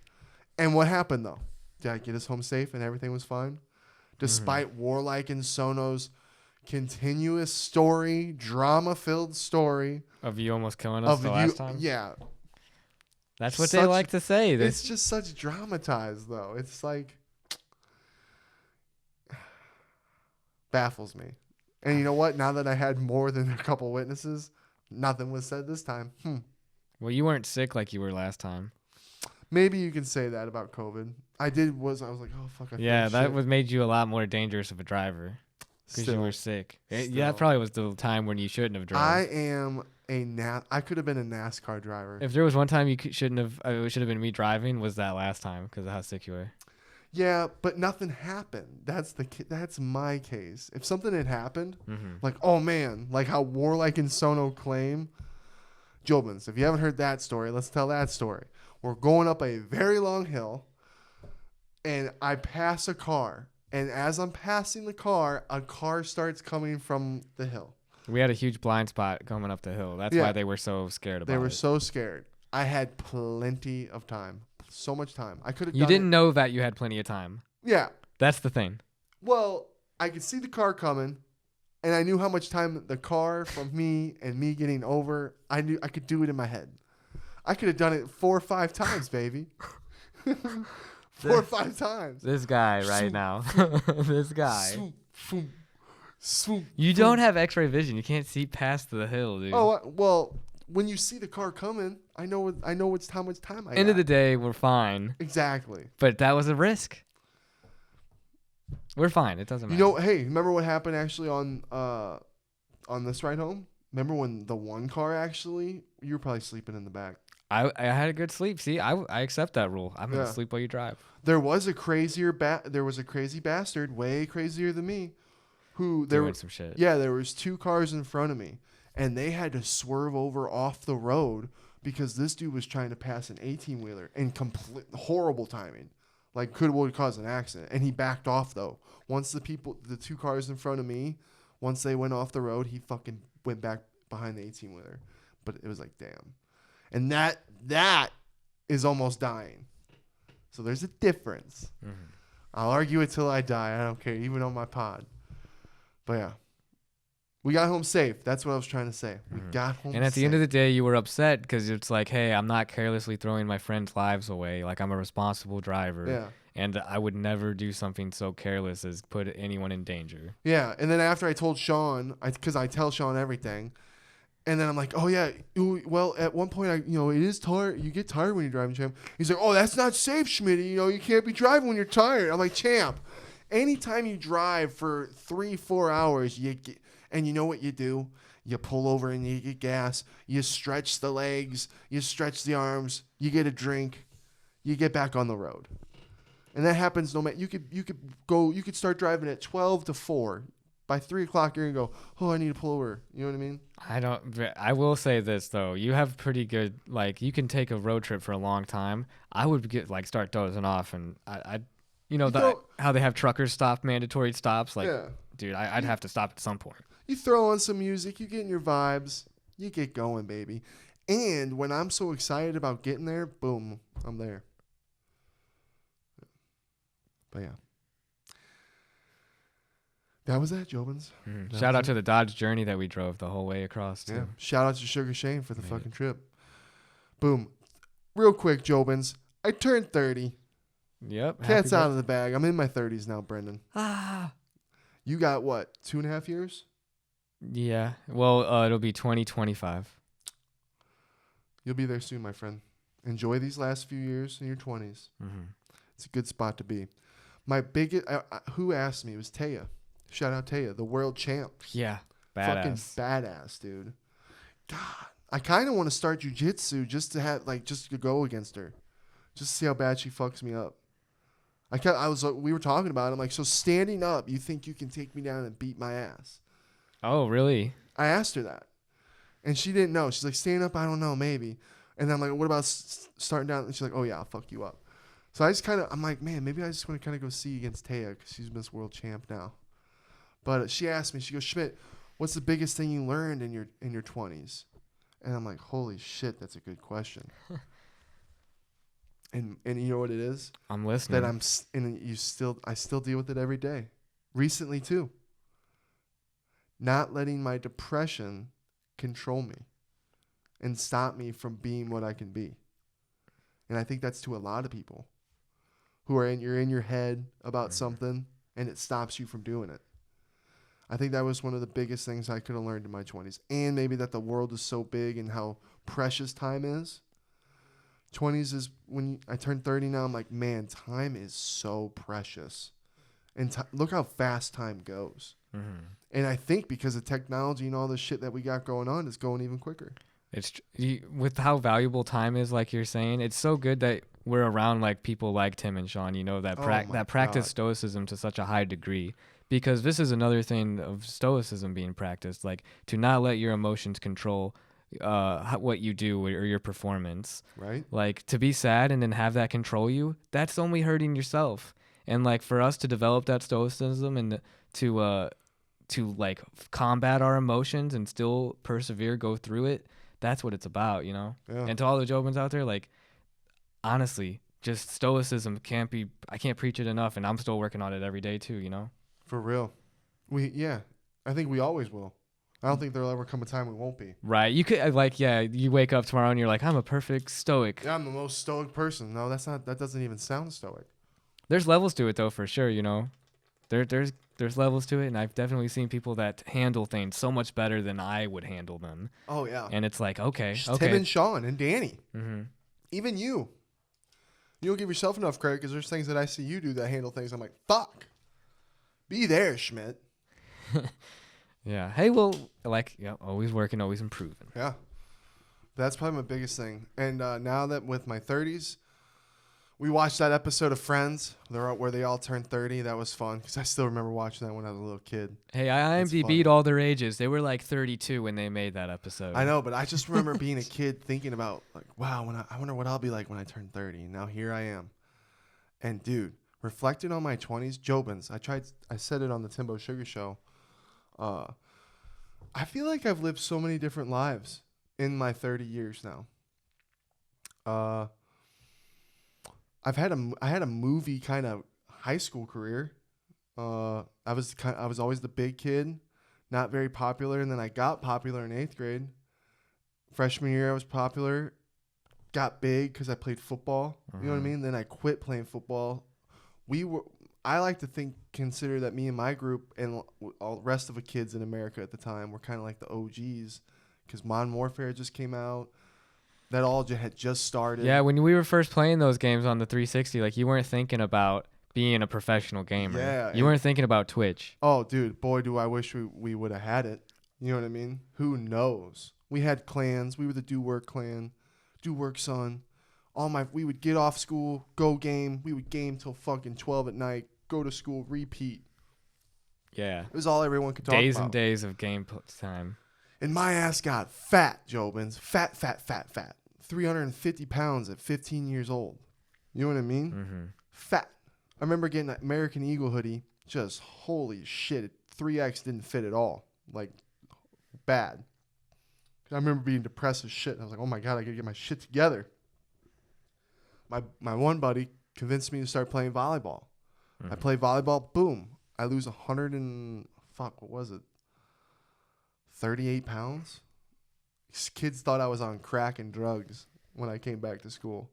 And what happened, though? Did I get us home safe and everything was fine? Despite Warlike and Sono's continuous story, drama-filled story of you almost killing us the last time? Yeah. That's what they like to say. It's just such dramatized, though. It's like... baffles me. And you know what? Now that I had more than a couple witnesses, nothing was said this time. Well, you weren't sick like you were last time. Maybe you can say that about COVID. I was like, oh, fuck. I that made you a lot more dangerous of a driver. Because you were sick. Yeah, that probably was the time when you shouldn't have driven. I could have been a NASCAR driver. If there was one time you shouldn't have, it should have been me driving, was that last time because of how sick you were. Yeah, but nothing happened. That's my case. If something had happened, like, oh man, like how Warlike and Sono claim, Jobins, if you haven't heard that story, let's tell that story. We're going up a very long hill, and I pass a car. And as I'm passing the car, a car starts coming from the hill. We had a huge blind spot coming up the hill. That's why they were so scared about it. They were so scared. I had plenty of time. So much time. I could have You didn't know that you had plenty of time. Yeah. That's the thing. Well, I could see the car coming, and I knew how much time the car from me and me getting over, I knew I could do it in my head. I could have done it 4 or 5 times, baby. 4 or 5 times. This guy right now. This guy. Swoop, swoop, swoop, you don't have x-ray vision. You can't see past the hill, dude. Oh, well, when you see the car coming, I know it's how much time I got. End of the day, we're fine. Exactly. But that was a risk. We're fine. It doesn't matter. You know, hey, remember what happened actually on this ride home? Remember when the one car actually, you were probably sleeping in the back. I had a good sleep. See, I accept that rule. I'm gonna sleep while you drive. There was a crazy bastard, way crazier than me, who doing some shit. Yeah, there was 2 cars in front of me, and they had to swerve over off the road because this dude was trying to pass an 18-wheeler and complete horrible timing, like would cause an accident. And he backed off though. Once the 2 cars in front of me, once they went off the road, he fucking went back behind the 18-wheeler. But it was like, damn. And that is almost dying. So there's a difference. Mm-hmm. I'll argue it till I die. I don't care, even on my pod. But yeah. We got home safe. That's what I was trying to say. We got home safe. And at the end of the day, you were upset because it's like, hey, I'm not carelessly throwing my friends' lives away. Like, I'm a responsible driver. Yeah. And I would never do something so careless as put anyone in danger. Yeah. And then after I told Sean, because I tell Sean everything, and then I'm like, oh, yeah, well, at one point, it is tired. You get tired when you're driving, champ. He's like, oh, that's not safe, Schmitty. You can't be driving when you're tired. I'm like, champ, anytime you drive for 3-4 hours, you get... And you know what you do? You pull over and you get gas. You stretch the legs. You stretch the arms. You get a drink. You get back on the road. And that happens no matter. You could start driving at 12 to 4. By 3 o'clock, you're going to go, oh, I need to pull over. You know what I mean? I will say this, though. You have pretty good, like, you can take a road trip for a long time. I would start dozing off. And how they have truckers stop, mandatory stops. Like, yeah. Dude, I'd have to stop at some point. You throw on some music, you get in your vibes, you get going, baby. And when I'm so excited about getting there, boom, I'm there. But yeah. That was that, Jobins. Mm-hmm. Shout out to the Dodge Journey that we drove the whole way across, too. Yeah. Shout out to Sugar Shane for the fucking trip. Boom. Real quick, Jobins. I turned 30. Yep. Cat's out of the bag. I'm in my 30s now, Brenden. You got what, 2.5 years? Yeah. Well, it'll be 2025. You'll be there soon, my friend. Enjoy these last few years in your 20s. Mm-hmm. It's a good spot to be. My biggest, who asked me? It was Taya. Shout out Taya, the world champ. Yeah. Badass. Fucking badass, dude. God, I kind of want to start jujitsu just to go against her. Just to see how bad she fucks me up. We were talking about it. I'm like, so standing up, you think you can take me down and beat my ass? Oh, really? I asked her that. And she didn't know. She's like, standing up, I don't know, maybe. And then I'm like, what about starting down? And she's like, oh, yeah, I'll fuck you up. So I'm like, man, maybe I just want to kind of go see against Taya because she's Miss World Champ now. But she asked me, she goes, Schmidt, what's the biggest thing you learned in your 20s? And I'm like, holy shit, that's a good question. And you know what it is? I'm listening. I still deal with it every day. Recently, too. Not letting my depression control me and stop me from being what I can be. And I think that's to a lot of people you're in your head about something and it stops you from doing it. I think that was one of the biggest things I could have learned in my 20s. And maybe that the world is so big and how precious time is. 20s is when I turn 30 now, I'm like, man, time is so precious. And look how fast time goes. Mm-hmm. And I think because of technology and all the shit that we got going on, it's going even quicker. With how valuable time is, like you're saying, it's so good that we're around like people like Tim and Sean, that practice stoicism to such a high degree. Because this is another thing of stoicism being practiced, like to not let your emotions control what you do or your performance. Right. Like to be sad and then have that control you, that's only hurting yourself. And like for us to develop that stoicism and to like combat our emotions and still persevere, go through it, that's what it's about, Yeah. And to all the Jobins out there, like honestly, just stoicism I can't preach it enough, and I'm still working on it every day too, For real. I think we always will. I don't think there'll ever come a time we won't be. Right. You could you wake up tomorrow and you're like, I'm a perfect stoic. Yeah, I'm the most stoic person. No, that doesn't even sound stoic. There's levels to it though, for sure, There's levels to it, and I've definitely seen people that handle things so much better than I would handle them. Oh yeah. And it's like, okay. Tim and Sean and Danny. Mm-hmm. Even you. You don't give yourself enough credit because there's things that I see you do that handle things. I'm like, fuck. Be there, Schmidt. Yeah. Hey, well, always working, always improving. Yeah. That's probably my biggest thing. And now that with my 30s, we watched that episode of Friends where they all turned 30. That was fun because I still remember watching that when I was a little kid. Hey, I IMDb'd all their ages. They were like 32 when they made that episode. I know, but I just remember being a kid thinking about like, wow, I wonder what I'll be like when I turn 30. And now here I am. And dude, reflecting on my 20s, Jobins, I said it on the Timbo Sugar Show. I feel like I've lived so many different lives in my 30 years now. I had a movie kind of high school career. I was always the big kid, not very popular, and then I got popular in 8th grade. Freshman year I was popular, got big because I played football. You know what I mean? Then I quit playing football. I like to consider that me and my group and all the rest of the kids in America at the time were kind of like the OGs, because Modern Warfare just came out. That all had just started. Yeah, when we were first playing those games on the 360, like you weren't thinking about being a professional gamer. Yeah, you weren't thinking about Twitch. Oh, dude, boy, do I wish we would have had it. You know what I mean? Who knows? We had clans. We were the Do Work clan. Do Work son. We would get off school, go game. We would game till fucking 12 at night, go to school, repeat. Yeah. It was all everyone could talk about. Days and days of game time. And my ass got fat, Jobins. Fat. 350 pounds at 15 years old. You know what I mean? Mm-hmm. Fat. I remember getting an American Eagle hoodie. Just holy shit. 3X didn't fit at all. Like, bad. I remember being depressed as shit. I was like, oh my God, I gotta get my shit together. My one buddy convinced me to start playing volleyball. I play volleyball, boom. I lose 38 pounds? These kids thought I was on crack and drugs when I came back to school.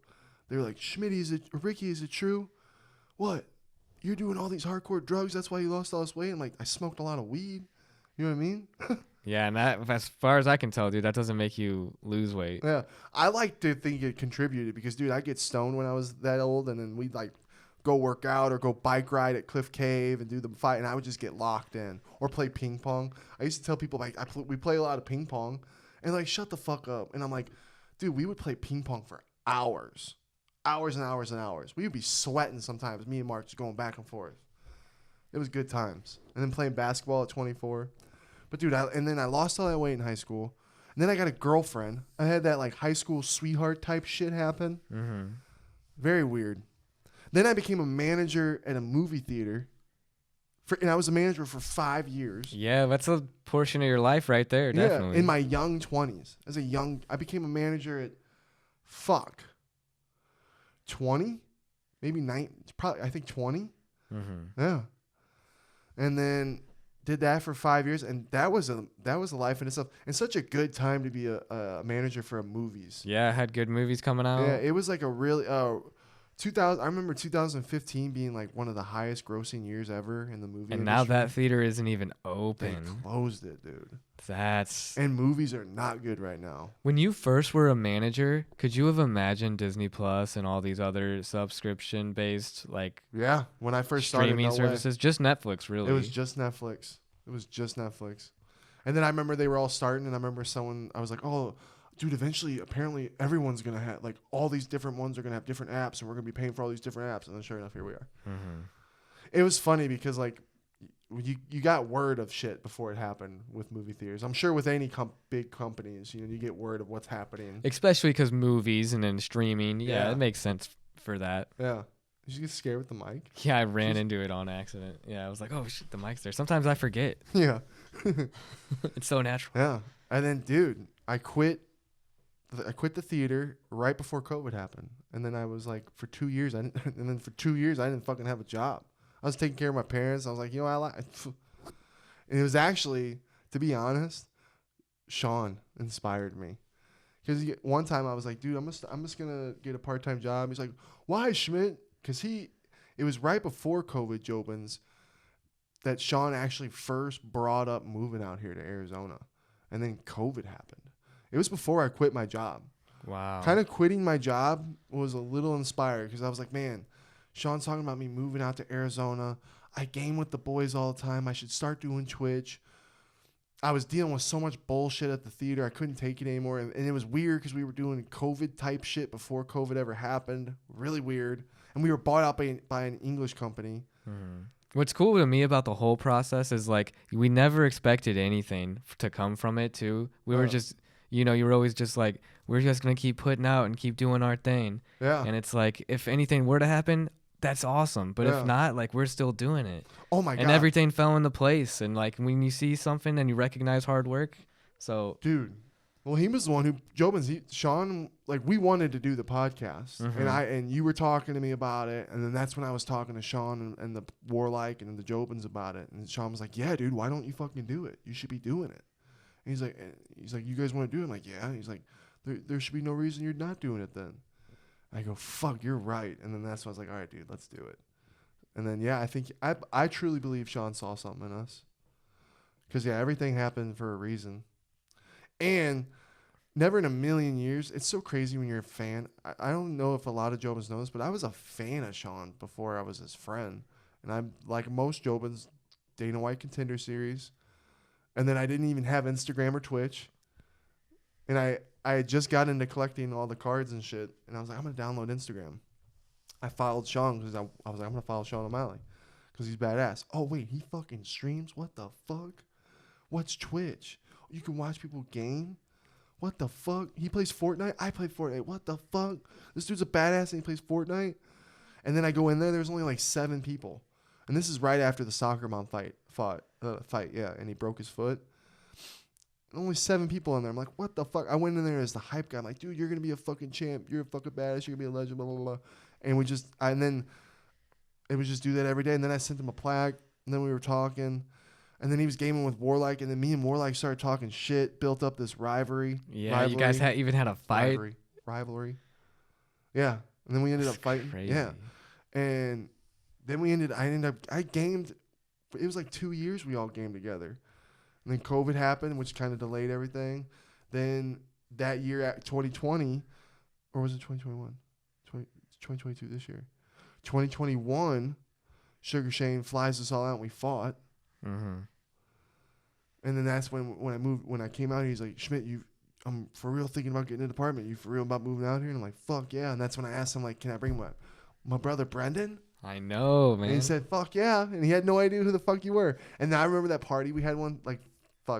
They were like, Schmitty, Ricky, is it true? What? You're doing all these hardcore drugs? That's why you lost all this weight? I'm like, I smoked a lot of weed. You know what I mean? Yeah, and that, as far as I can tell, dude, that doesn't make you lose weight. Yeah. I like to think it contributed because, dude, I get stoned when I was that old, and then we'd like go work out or go bike ride at Cliff Cave and do the fight, and I would just get locked in or play ping pong. I used to tell people, like, we play a lot of ping pong, and like, shut the fuck up. And I'm like, dude, we would play ping pong for hours and hours and hours. We would be sweating sometimes, me and Mark just going back and forth. It was good times. And then playing basketball at 24. But dude, then I lost all that weight in high school. And then I got a girlfriend. I had that like high school sweetheart type shit happen. Mm-hmm. Very weird. Then I became a manager at a movie theater. And I was a manager for 5 years. Yeah, that's a portion of your life right there, definitely. In my young 20s. I became a manager at 20? Maybe 9, probably, I think 20. Mm-hmm. Yeah. And then did that for 5 years, and that was a life in itself, and such a good time to be a manager for movies. Yeah, had good movies coming out. Yeah, it was like a really 2000. I remember 2015 being like one of the highest grossing years ever in the movie and industry. now that theater isn't even open. They closed it, dude. And movies are not good right now. When you first were a manager, could you have imagined Disney Plus and all these other subscription based like when I first started, streaming services? Just Netflix, really. It was just Netflix. And then I remember they were all starting, and I remember I was like, oh, dude, eventually, apparently everyone's going to have, like, all these different ones are going to have different apps, and we're going to be paying for all these different apps. And then sure enough, here we are. Mm-hmm. It was funny because, like, you got word of shit before it happened with movie theaters. I'm sure with any big companies, you get word of what's happening. Especially because movies and then streaming. Yeah, Yeah. it makes sense for that. Yeah. Did you get scared with the mic? Yeah, I ran into it on accident. Yeah, I was like, oh, shit, the mic's there. Sometimes I forget. Yeah. It's so natural. Yeah. And then, dude, I quit the theater right before COVID happened. And then I was like, for 2 years, I didn't fucking have a job. I was taking care of my parents. I was like, and it was actually, to be honest, Sean inspired me. Because one time I was like, dude, I'm just gonna get a part-time job. He's like, why, Schmidt? Because it was right before COVID, Jobins, that Sean actually first brought up moving out here to Arizona. And then COVID happened. It was before I quit my job. Wow. Kind of quitting my job was a little inspired because I was like, man, Sean's talking about me moving out to Arizona. I game with the boys all the time. I should start doing Twitch. I was dealing with so much bullshit at the theater. I couldn't take it anymore. And it was weird because we were doing COVID type shit before COVID ever happened. Really weird. And we were bought out by an English company. Mm-hmm. What's cool to me about the whole process is like we never expected anything to come from it too. We were just, you were always just like, we're just going to keep putting out and keep doing our thing. Yeah. And it's like, if anything were to happen, that's awesome. But if not, like we're still doing it. Oh my God. And everything fell into place. And like when you see something and you recognize hard work. So dude, Well, he was the one who Jobins. Sean, like we wanted to do the podcast, and you were talking to me about it, and then that's when I was talking to Sean and the Warlike and the Jobins about it, and Sean was like, "Yeah, dude, why don't you fucking do it? You should be doing it." And he's like, "You guys want to do it?" I'm like, "Yeah." And he's like, "There should be no reason you're not doing it then." I go, "Fuck, you're right." And then that's when I was like, "All right, dude, let's do it." And then I think I truly believe Sean saw something in us, because everything happened for a reason, and. Never in a million years. It's so crazy when you're a fan. I don't know if a lot of Jobins know this, but I was a fan of Sean before I was his friend. And I'm like most Jobins, Dana White Contender Series. And then I didn't even have Instagram or Twitch. And I had just got into collecting all the cards and shit. And I was like, I'm going to download Instagram. I followed Sean because I was like, I'm going to follow Sean O'Malley because he's badass. Oh, wait, he fucking streams? What the fuck? What's Twitch? You can watch people game? What the fuck? He plays Fortnite? I play Fortnite. What the fuck? This dude's a badass and he plays Fortnite? And then I go in there's only like 7 people. And this is right after the soccer mom fight, and he broke his foot. Only 7 people in there. I'm like, what the fuck? I went in there as the hype guy. I'm like, dude, you're going to be a fucking champ. You're a fucking badass. You're going to be a legend, blah, blah, blah. And then it was just do that every day. And then I sent him a plaque. And then we were talking. And then he was gaming with Warlike, and then me and Warlike started talking shit, built up this rivalry. Yeah, you guys even had a fight. Rivalry. Yeah, and then we ended up fighting. Crazy. Yeah, and then I gamed. It was like 2 years we all gamed together, and then COVID happened, which kind of delayed everything. Then that year at 2020, or was it 2021? 2022 this year. 2021, Sugar Shane flies us all out, and we fought. And then that's when I came out here, he's like, Schmidt, I'm for real thinking about getting an apartment. You for real about moving out here? And I'm like, fuck yeah. And that's when I asked him, like, can I bring my brother Brenden? I know, man. And he said, fuck yeah. And he had no idea who the fuck you were. And then I remember that party we had one, like,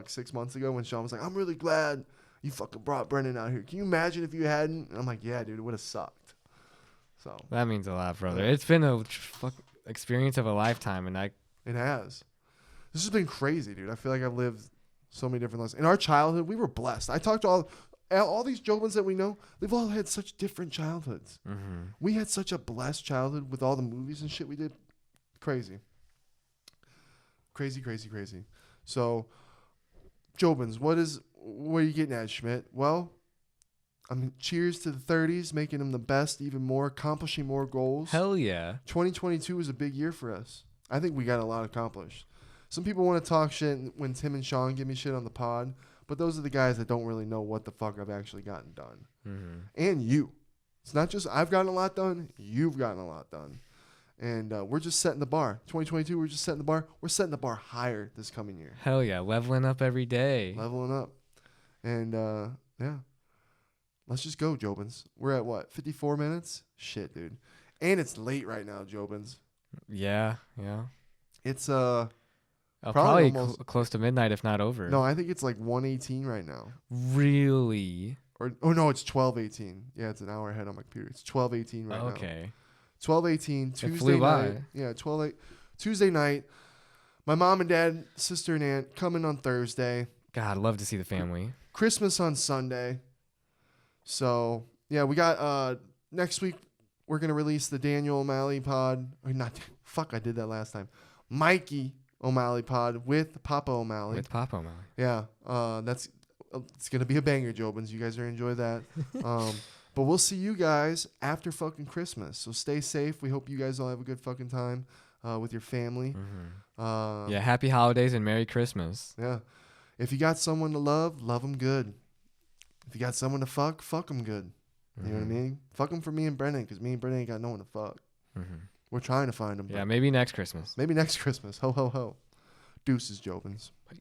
6 months ago when Sean was like, I'm really glad you fucking brought Brenden out here. Can you imagine if you hadn't? And I'm like, yeah, dude, it would have sucked. So that means a lot, brother. It's been a experience of a lifetime, and it has. This has been crazy, dude. I feel like I've lived so many different lives. In our childhood, we were blessed. I talked to all these Jobins that we know. They've all had such different childhoods. We had such a blessed childhood with all the movies and shit we did. Crazy. Crazy, crazy, crazy. So, Jobins, what are you getting at, Schmidt? Well, cheers to the 30s, making them the best, even more, accomplishing more goals. Hell yeah. 2022 was a big year for us. I think we got a lot accomplished. Some people want to talk shit when Tim and Sean give me shit on the pod, but those are the guys that don't really know what the fuck I've actually gotten done. And you. It's not just I've gotten a lot done, you've gotten a lot done. And we're just setting the bar. 2022, we're just setting the bar. We're setting the bar higher this coming year. Hell yeah. Leveling up every day. Leveling up. And, yeah. Let's just go, Jobins. We're at what, 54 minutes? Shit, dude. And it's late right now, Jobins. Yeah. It's, probably close to midnight, if not over. No, I think it's like 1:18 right now. Really? No, it's 12:18. Yeah, it's an hour ahead on my computer. It's 12:18 right now. Okay. 12:18 Tuesday night. Yeah, 12:08 Tuesday night. My mom and dad, sister and aunt coming on Thursday. God, I'd love to see the family. Christmas on Sunday. So yeah, we got next week. We're gonna release the Daniel O'Malley pod. Or not? Fuck, I did that last time. Mikey O'Malley pod with Papa O'Malley. Yeah, it's gonna be a banger, Jobins. You guys are gonna enjoy that. But we'll see you guys after fucking Christmas. So stay safe. We hope you guys all have a good fucking time with your family. Yeah, happy holidays and Merry Christmas. Yeah, if you got someone to love them good. If you got someone to fuck them good. You know what I mean? Fuck them for me and Brenden, because me and Brenden ain't got no one to fuck. We're trying to find them. Yeah, maybe next Christmas. Maybe next Christmas. Ho, ho, ho. Deuces, Jobins. Bye.